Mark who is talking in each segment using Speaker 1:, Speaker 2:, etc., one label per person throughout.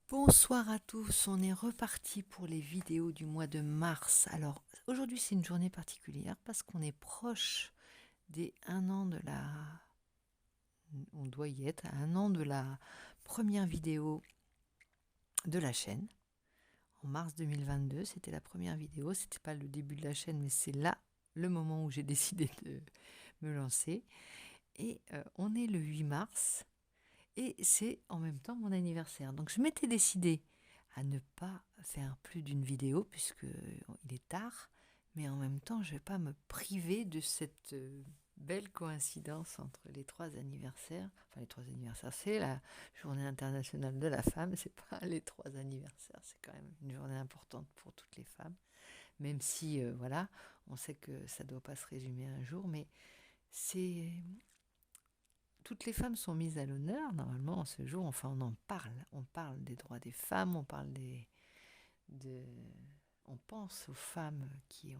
Speaker 1: Bonsoir à tous, on est reparti pour les vidéos du mois de mars. Alors aujourd'hui c'est une journée particulière parce qu'on est proche des 1 an de la... On doit y être à 1 an de la première vidéo de la chaîne. En mars 2022, c'était la première vidéo. C'était pas le début de la chaîne, mais c'est là le moment où j'ai décidé de me lancer. Et on est le 8 mars. Et c'est en même temps mon anniversaire. Donc je m'étais décidée à ne pas faire plus d'une vidéo puisque il est tard, mais en même temps je ne vais pas me priver de cette belle coïncidence entre les 3 anniversaires. Enfin les 3 anniversaires, c'est la journée internationale de la femme, c'est pas les 3 anniversaires, c'est quand même une journée importante pour toutes les femmes. Même si voilà, on sait que ça ne doit pas se résumer à un jour, mais c'est toutes les femmes sont mises à l'honneur, normalement, en ce jour. Enfin, on en parle. On parle des droits des femmes, on parle de, on pense aux femmes qui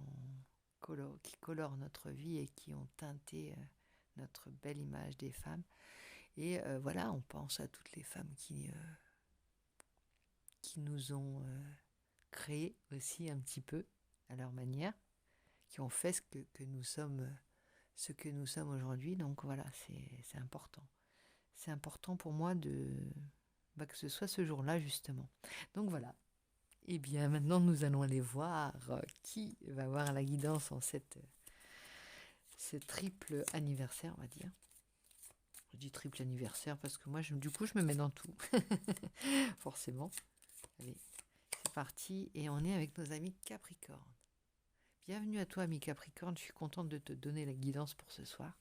Speaker 1: colorent notre vie et qui ont teinté notre belle image des femmes. Et voilà, on pense à toutes les femmes qui nous ont créé aussi un petit peu à leur manière, qui ont fait que nous sommes ce que nous sommes aujourd'hui. Donc voilà, c'est important. C'est important pour moi que ce soit ce jour-là, justement. Donc voilà. Et bien maintenant, nous allons aller voir qui va avoir la guidance en ce triple anniversaire, on va dire. Je dis triple anniversaire parce que moi, du coup, je me mets dans tout. Forcément. Allez, c'est parti. Et on est avec nos amis Capricorne. Bienvenue à toi, ami Capricorne. Je suis contente de te donner la guidance pour ce soir.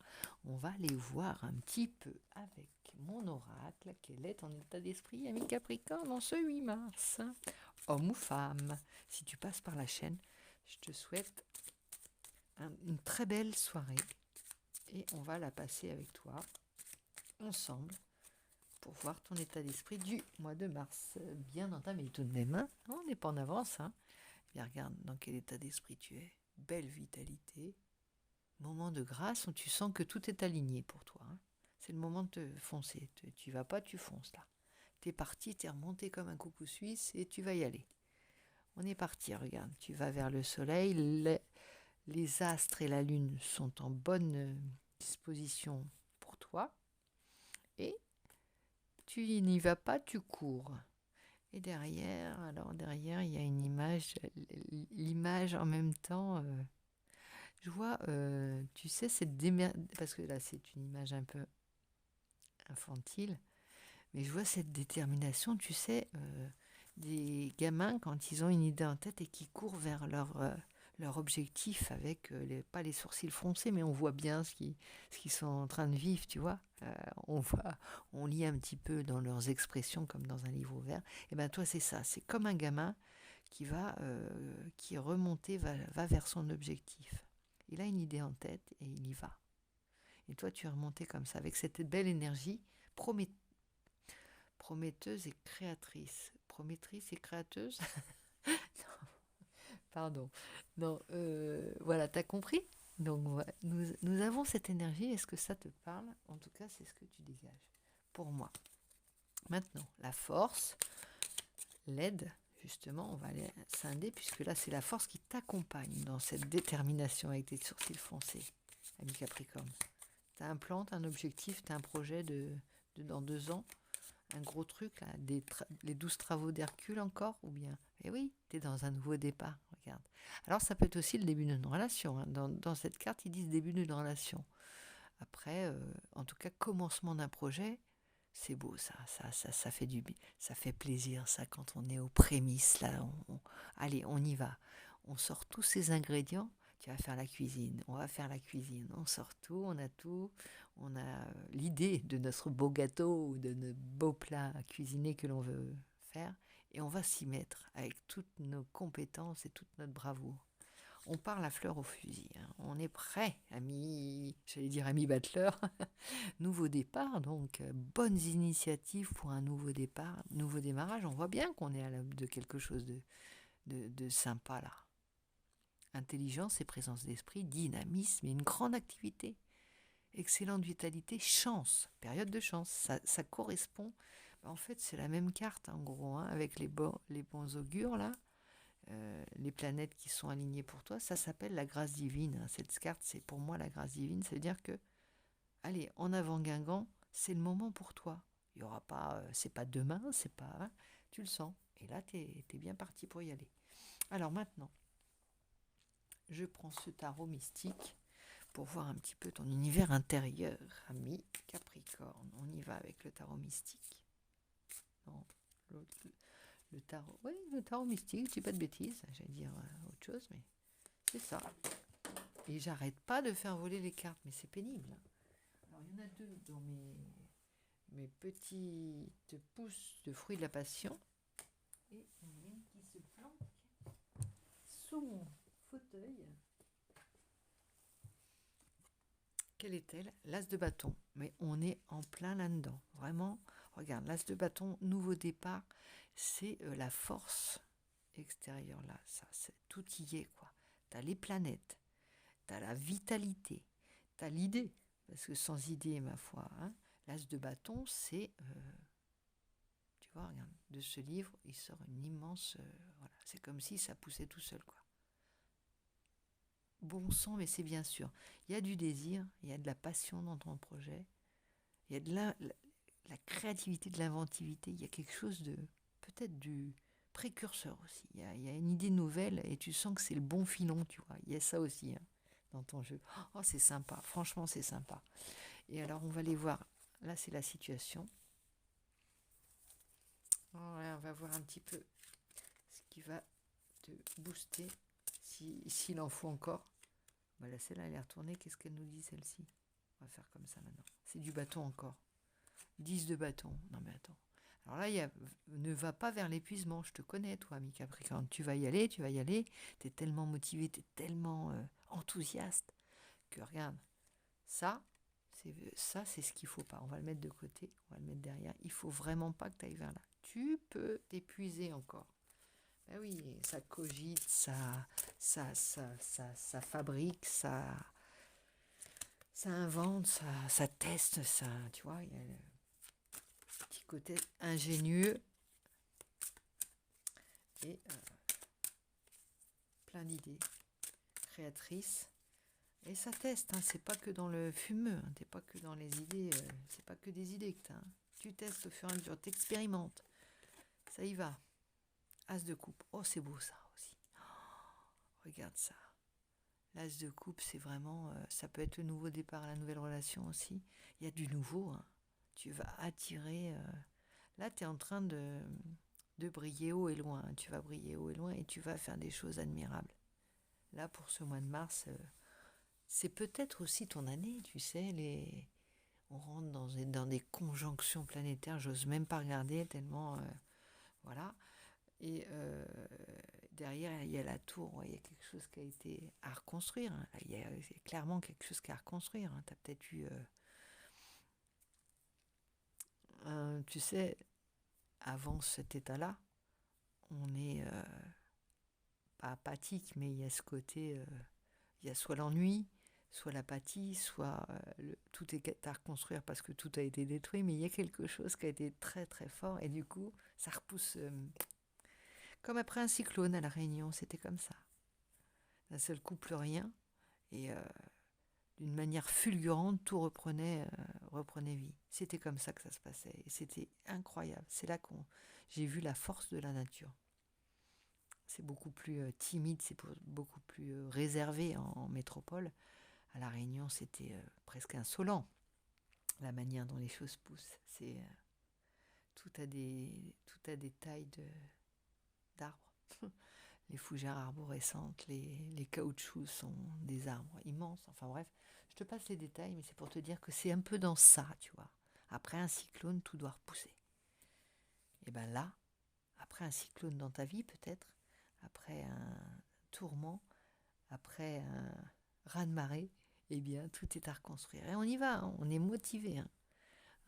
Speaker 1: On va aller voir un petit peu avec mon oracle quel est ton état d'esprit, ami Capricorne, en ce 8 mars. Homme ou femme, si tu passes par la chaîne, je te souhaite une très belle soirée et on va la passer avec toi ensemble pour voir ton état d'esprit du mois de mars. Bien entamé tout de même, hein. On n'est pas en avance. Hein. Bien, regarde dans quel état d'esprit tu es. Belle vitalité. Moment de grâce où tu sens que tout est aligné pour toi. Hein. C'est le moment de te foncer. Tu vas pas, tu fonces là. T'es parti, t'es remonté comme un coucou suisse et tu vas y aller. On est parti, regarde. Tu vas vers le soleil. Les astres et la lune sont en bonne disposition pour toi. Et tu n'y vas pas, tu cours. Et derrière, il y a une image. L'image en même temps... je vois, tu sais, parce que là, c'est une image un peu infantile, mais je vois cette détermination, tu sais, des gamins quand ils ont une idée en tête et qui courent vers leur objectif avec, pas les sourcils froncés, mais on voit bien ce qu'ils sont en train de vivre, tu vois. On lit un petit peu dans leurs expressions comme dans un livre ouvert. Et ben toi, c'est ça, c'est comme un gamin qui est remonté, va vers son objectif. Il a une idée en tête et il y va. Et toi, tu es remonté comme ça, avec cette belle énergie prometteuse et créatrice. Promettrice et créateuse. Pardon. Non, voilà, t'as compris. Donc, voilà, nous avons cette énergie. Est-ce que ça te parle? En tout cas, c'est ce que tu dégages. Pour moi. Maintenant, la force, l'aide, justement, on va aller scinder, puisque là, c'est la force qui t'accompagne dans cette détermination avec tes sourcils foncés, ami Capricorne. Tu as un plan, tu as un objectif, tu as un projet dans 2 ans, un gros truc, là, les 12 travaux d'Hercule encore, ou bien, eh oui, tu es dans un nouveau départ, regarde. Alors ça peut être aussi le début d'une relation, hein. Dans cette carte, ils disent début d'une relation. Après, en tout cas, commencement d'un projet, c'est beau ça fait ça fait plaisir ça quand on est aux prémices, là, allez, on y va. On sort tous ces ingrédients. Tu vas faire la cuisine, on va faire la cuisine, on sort tout, on a l'idée de notre beau gâteau ou de notre beau plat cuisiné que l'on veut faire, et on va s'y mettre avec toutes nos compétences et toute notre bravoure. On part la fleur au fusil, hein. On est prêt, j'allais dire ami battleur. Nouveau départ, donc bonnes initiatives pour un nouveau départ, nouveau démarrage. On voit bien qu'on est à l'aube de quelque chose de sympa là. Intelligence et présence d'esprit, dynamisme et une grande activité. Excellente vitalité, chance, période de chance. Ça correspond En fait, c'est la même carte, en gros, hein, avec les bons augures, là, les planètes qui sont alignées pour toi. Ça s'appelle la grâce divine, hein. Cette carte, c'est pour moi la grâce divine. Ça veut dire que, allez, en avant Guingamp, c'est le moment pour toi. Il y aura pas, c'est pas demain, c'est pas, hein, tu le sens. Et là, t'es bien parti pour y aller. Alors maintenant, je prends ce tarot mystique pour voir un petit peu ton univers intérieur, ami Capricorne. On y va avec le tarot mystique. Non, le tarot. Oui, le tarot mystique, je dis pas de bêtises, j'allais dire autre chose, mais c'est ça. Et j'arrête pas de faire voler les cartes, mais c'est pénible. Alors il y en a deux dans mes petites pousses de fruits de la passion. Et il y en a une qui se planque sous mon fauteuil. Quelle est-elle? L'as de bâton. Mais on est en plein là-dedans. Vraiment, regarde, l'as de bâton, nouveau départ, c'est la force extérieure là. Ça, tout y est, quoi. T'as les planètes, t'as la vitalité, t'as l'idée. Parce que sans idée, ma foi, hein, l'as de bâton, c'est... tu vois, regarde, de ce livre, il sort une immense... voilà, c'est comme si ça poussait tout seul, quoi. Bon sang, mais c'est bien sûr. Il y a du désir, il y a de la passion dans ton projet, il y a de la créativité, de l'inventivité, il y a quelque chose de, peut-être du précurseur aussi. Il y a une idée nouvelle et tu sens que c'est le bon filon, tu vois. Il y a ça aussi, hein, dans ton jeu. Oh, c'est sympa, franchement, c'est sympa. Et alors, on va aller voir. Là, c'est la situation. Voilà, on va voir un petit peu ce qui va te booster, s'il en faut encore. Voilà, celle-là, elle est retournée. Qu'est-ce qu'elle nous dit, celle-ci? On va faire comme ça maintenant. C'est du bâton encore. 10 de bâton. Non, mais attends. Alors là, ne va pas vers l'épuisement. Je te connais, toi, ami Capricorne. Tu vas y aller, tu vas y aller. Tu es tellement motivé, tu es tellement enthousiaste que regarde, c'est ce qu'il faut pas. On va le mettre de côté, on va le mettre derrière. Il faut vraiment pas que tu ailles vers là. Tu peux t'épuiser encore. Ben oui, ça cogite, ça fabrique, ça invente, ça teste, ça, tu vois, il y a le petit côté ingénieux et plein d'idées créatrices. Et ça teste, hein, c'est pas que dans le fumeux, hein, t'es pas que dans les idées, c'est pas que des idées que t'as. Hein. Tu testes au fur et à mesure, t'expérimentes. Ça y va. As de coupe. Oh, c'est beau ça aussi. Oh, regarde ça. L'as de coupe, c'est vraiment... ça peut être le nouveau départ, la nouvelle relation aussi. Il y a du nouveau. Hein. Tu vas attirer... là, tu es en train de briller haut et loin. Hein. Tu vas briller haut et loin et tu vas faire des choses admirables. Là, pour ce mois de mars, c'est peut-être aussi ton année, tu sais. On rentre dans des conjonctions planétaires. J'ose même pas regarder tellement... voilà. Et derrière, il y a la tour, il y a quelque chose qui a été à reconstruire. Hein. Il y a clairement quelque chose qui a à reconstruire. Hein. Tu as peut-être eu, tu sais, avant cet état-là, on est pas apathique, mais il y a ce côté, il y a soit l'ennui, soit l'apathie, soit tout est à reconstruire parce que tout a été détruit, mais il y a quelque chose qui a été très très fort et du coup, ça repousse... comme après un cyclone à La Réunion, c'était comme ça. D'un seul coup, plus rien. Et d'une manière fulgurante, tout reprenait vie. C'était comme ça que ça se passait. Et c'était incroyable. C'est là que j'ai vu la force de la nature. C'est beaucoup plus timide, c'est beaucoup plus réservé en métropole. À La Réunion, c'était presque insolent, la manière dont les choses poussent. C'est tout a des tailles d'arbres. Les fougères arborescentes, les caoutchoucs sont des arbres immenses. Enfin bref, je te passe les détails, mais c'est pour te dire que c'est un peu dans ça, tu vois. Après un cyclone, tout doit repousser. Et bien là, après un cyclone dans ta vie peut-être, après un tourment, après un raz-de-marée, eh bien tout est à reconstruire. Et on y va, hein, on est motivé. Hein.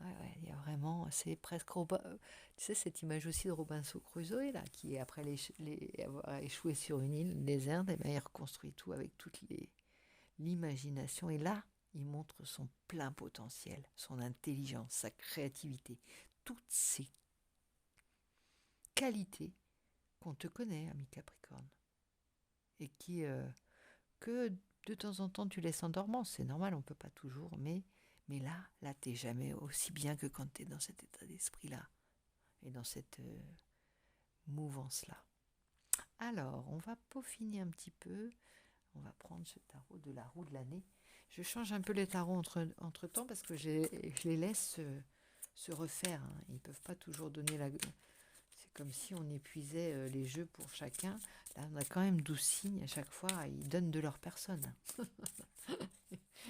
Speaker 1: Ouais, il y a vraiment, c'est presque tu sais cette image aussi de Robinson Crusoe là, qui après avoir échoué sur une île déserte, et bien il reconstruit tout avec l'imagination et là il montre son plein potentiel, son intelligence, sa créativité, toutes ces qualité qu'on te connaît, ami Capricorne, et qui que de temps en temps tu laisses en dormance. C'est normal, on ne peut pas toujours, mais là, t'es jamais aussi bien que quand tu es dans cet état d'esprit-là et dans cette mouvance-là. Alors, on va peaufiner un petit peu. On va prendre ce tarot de la roue de l'année. Je change un peu les tarots entre temps parce que je les laisse se refaire. Hein. Ils ne peuvent pas toujours donner la... C'est comme si on épuisait les jeux pour chacun. Là, on a quand même 12 signes à chaque fois. Ils donnent de leur personne.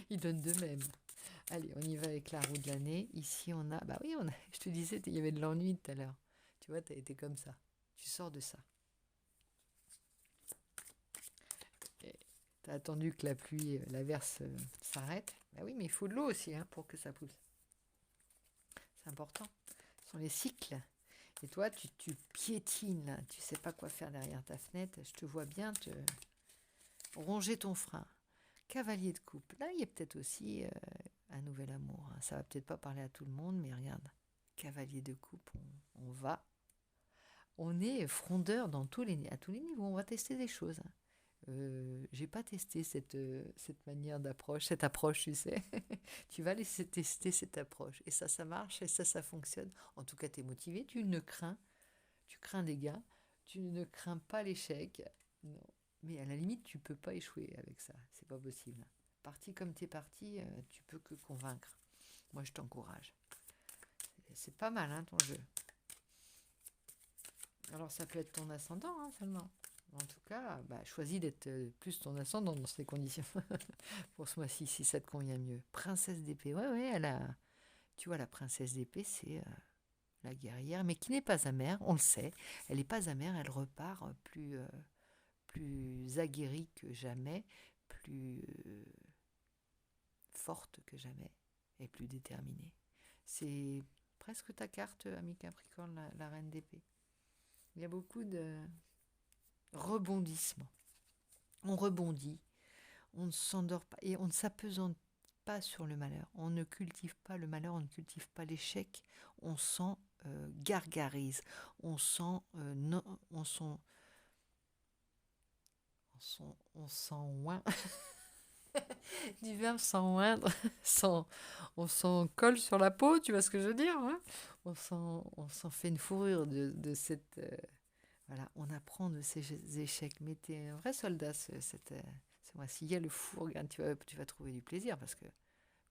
Speaker 1: Ils donnent d'eux-mêmes. Allez, on y va avec la roue de l'année. Ici, on a... Bah oui, je te disais, il y avait de l'ennui tout à l'heure. Tu vois, tu as été comme ça. Tu sors de ça. Tu as attendu que la pluie, l'averse s'arrête. Bah oui, mais il faut de l'eau aussi hein, pour que ça pousse. C'est important. Ce sont les cycles. Et toi, tu piétines, là. Tu sais pas quoi faire derrière ta fenêtre. Je te vois bien te ronger ton frein. Cavalier de coupe. Là, il y a peut-être aussi un nouvel amour. Hein. Ça va peut-être pas parler à tout le monde, mais regarde. Cavalier de coupe, on va. On est frondeur à tous les niveaux. On va tester des choses. Hein. J'ai pas testé cette manière d'approche, cette approche, tu sais. Tu vas laisser tester cette approche. Et ça marche, et ça fonctionne. En tout cas, tu es motivé, tu crains des gains, tu ne crains pas l'échec. Non. Mais à la limite, tu peux pas échouer avec ça. C'est pas possible. Parti comme tu es parti, tu peux que convaincre. Moi, je t'encourage. C'est pas mal, hein, ton jeu. Alors, ça peut être ton ascendant, hein, seulement. En tout cas, choisis d'être plus ton ascendant dans ces conditions. Pour ce mois-ci, si ça te convient mieux. Princesse d'épée. Ouais, tu vois, la princesse d'épée, c'est la guerrière, mais qui n'est pas amère, on le sait. Elle n'est pas amère, elle repart plus aguerrie que jamais, plus forte que jamais, et plus déterminée. C'est presque ta carte, ami Capricorne, la reine d'épée. Il y a beaucoup de rebondissements. On rebondit, on ne s'endort pas et on ne s'apesante pas sur le malheur. On ne cultive pas le malheur, on ne cultive pas l'échec. On s'en gargarise, on s'en oint. Du verbe s'en oindre, on s'en colle sur la peau, tu vois ce que je veux dire hein. On s'en fait une fourrure de cette... voilà, on apprend de ces échecs. Mais t'es un vrai soldat ce mois-ci. Il y a le fou, regarde, tu vas trouver du plaisir parce que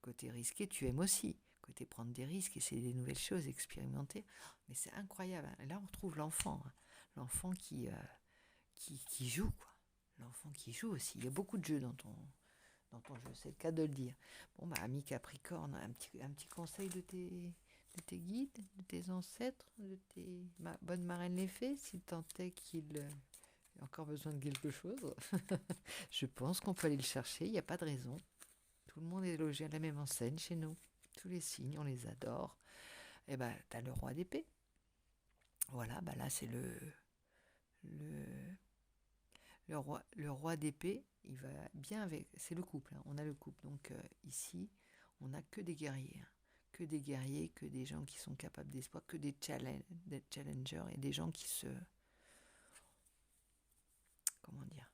Speaker 1: côté risqué, tu aimes aussi. Côté prendre des risques, essayer des nouvelles choses, expérimenter. Mais c'est incroyable. Hein. Et là, on retrouve l'enfant. Hein. L'enfant qui joue, quoi. L'enfant qui joue aussi. Il y a beaucoup de jeux dans ton jeu, c'est le cas de le dire. Bon, ami Capricorne, un petit conseil de tes guides, de tes ancêtres, de tes bonne marraine les fées, si tant est qu'il ait encore besoin de quelque chose. Je pense qu'on peut aller le chercher, il n'y a pas de raison. Tout le monde est logé à la même enseigne chez nous. Tous les signes, on les adore. Et t'as le roi d'épée. Voilà, là c'est le roi d'épée, il va bien avec... C'est le couple, hein, on a le couple. Donc ici, on n'a que des guerriers. Hein, que des guerriers, que des gens qui sont capables d'espoir, que des challengers et des gens qui se... Comment dire,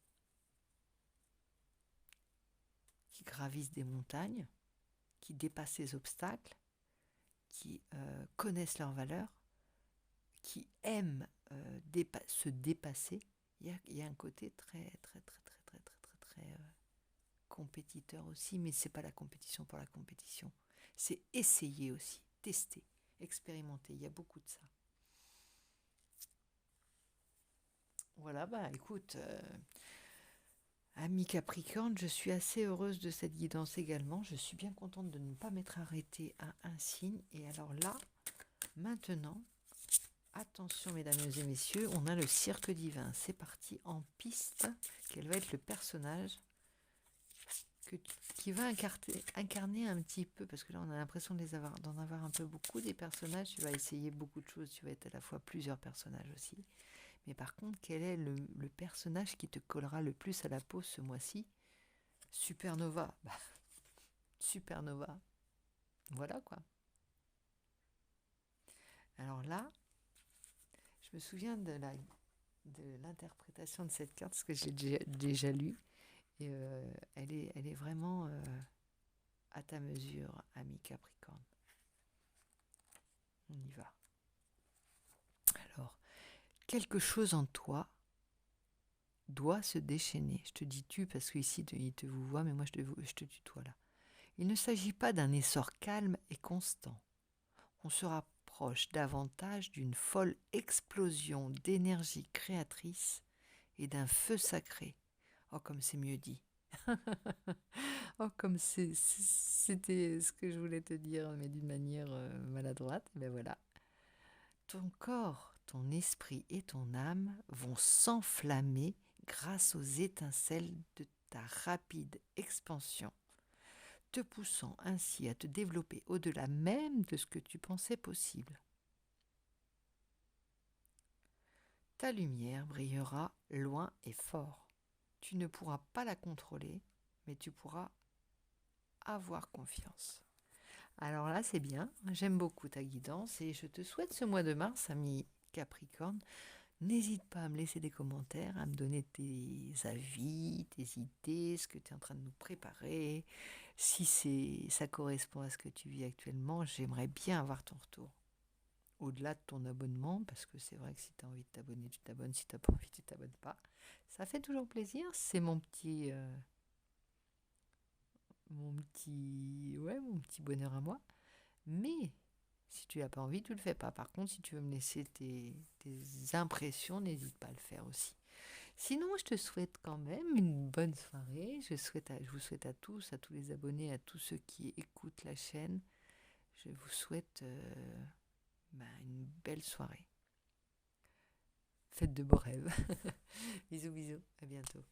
Speaker 1: qui gravissent des montagnes, qui dépassent les obstacles, qui connaissent leurs valeurs, qui aiment se dépasser. Il y a un côté très compétiteur aussi, mais c'est pas la compétition pour la compétition. C'est essayer aussi, tester, expérimenter. Il y a beaucoup de ça. Voilà, écoute, ami Capricorne, je suis assez heureuse de cette guidance également. Je suis bien contente de ne pas m'être arrêtée à un signe. Et alors là, maintenant, attention mesdames et messieurs, on a le cirque divin. C'est parti en piste. Quel va être le personnage qui va incarner un petit peu, parce que là on a l'impression d'en avoir un peu beaucoup des personnages. Tu vas essayer beaucoup de choses, tu vas être à la fois plusieurs personnages aussi. Mais par contre, quel est le personnage qui te collera le plus à la peau ce mois-ci? Supernova. Supernova. Voilà quoi. Alors là, je me souviens de l'interprétation de cette carte, parce que j'ai déjà lu. Et elle est vraiment à ta mesure, ami Capricorne. On y va. Alors, quelque chose en toi doit se déchaîner. Je te dis tu parce qu'ici il te vous voit, mais moi je te tutoie là. Il ne s'agit pas d'un essor calme et constant. On se rapproche davantage d'une folle explosion d'énergie créatrice et d'un feu sacré. Oh, comme c'est mieux dit. Oh, comme c'était ce que je voulais te dire, mais d'une manière maladroite. Ben voilà. Ton corps, ton esprit et ton âme vont s'enflammer grâce aux étincelles de ta rapide expansion, te poussant ainsi à te développer au-delà même de ce que tu pensais possible. Ta lumière brillera loin et fort. Tu ne pourras pas la contrôler, mais tu pourras avoir confiance. Alors là, c'est bien. J'aime beaucoup ta guidance et je te souhaite ce mois de mars, ami Capricorne. N'hésite pas à me laisser des commentaires, à me donner tes avis, tes idées, ce que tu es en train de nous préparer. Si ça correspond à ce que tu vis actuellement, j'aimerais bien avoir ton retour. Au-delà de ton abonnement, parce que c'est vrai que si tu as envie de t'abonner, tu t'abonnes. Si tu n'as pas envie, tu t'abonnes pas. Ça fait toujours plaisir. C'est mon petit bonheur à moi. Mais si tu n'as pas envie, tu le fais pas. Par contre, si tu veux me laisser tes impressions, n'hésite pas à le faire aussi. Sinon, je te souhaite quand même une bonne soirée. Je vous souhaite à tous les abonnés, à tous ceux qui écoutent la chaîne, je vous souhaite une belle soirée. Faites de beaux rêves. Bisous, bisous. À bientôt.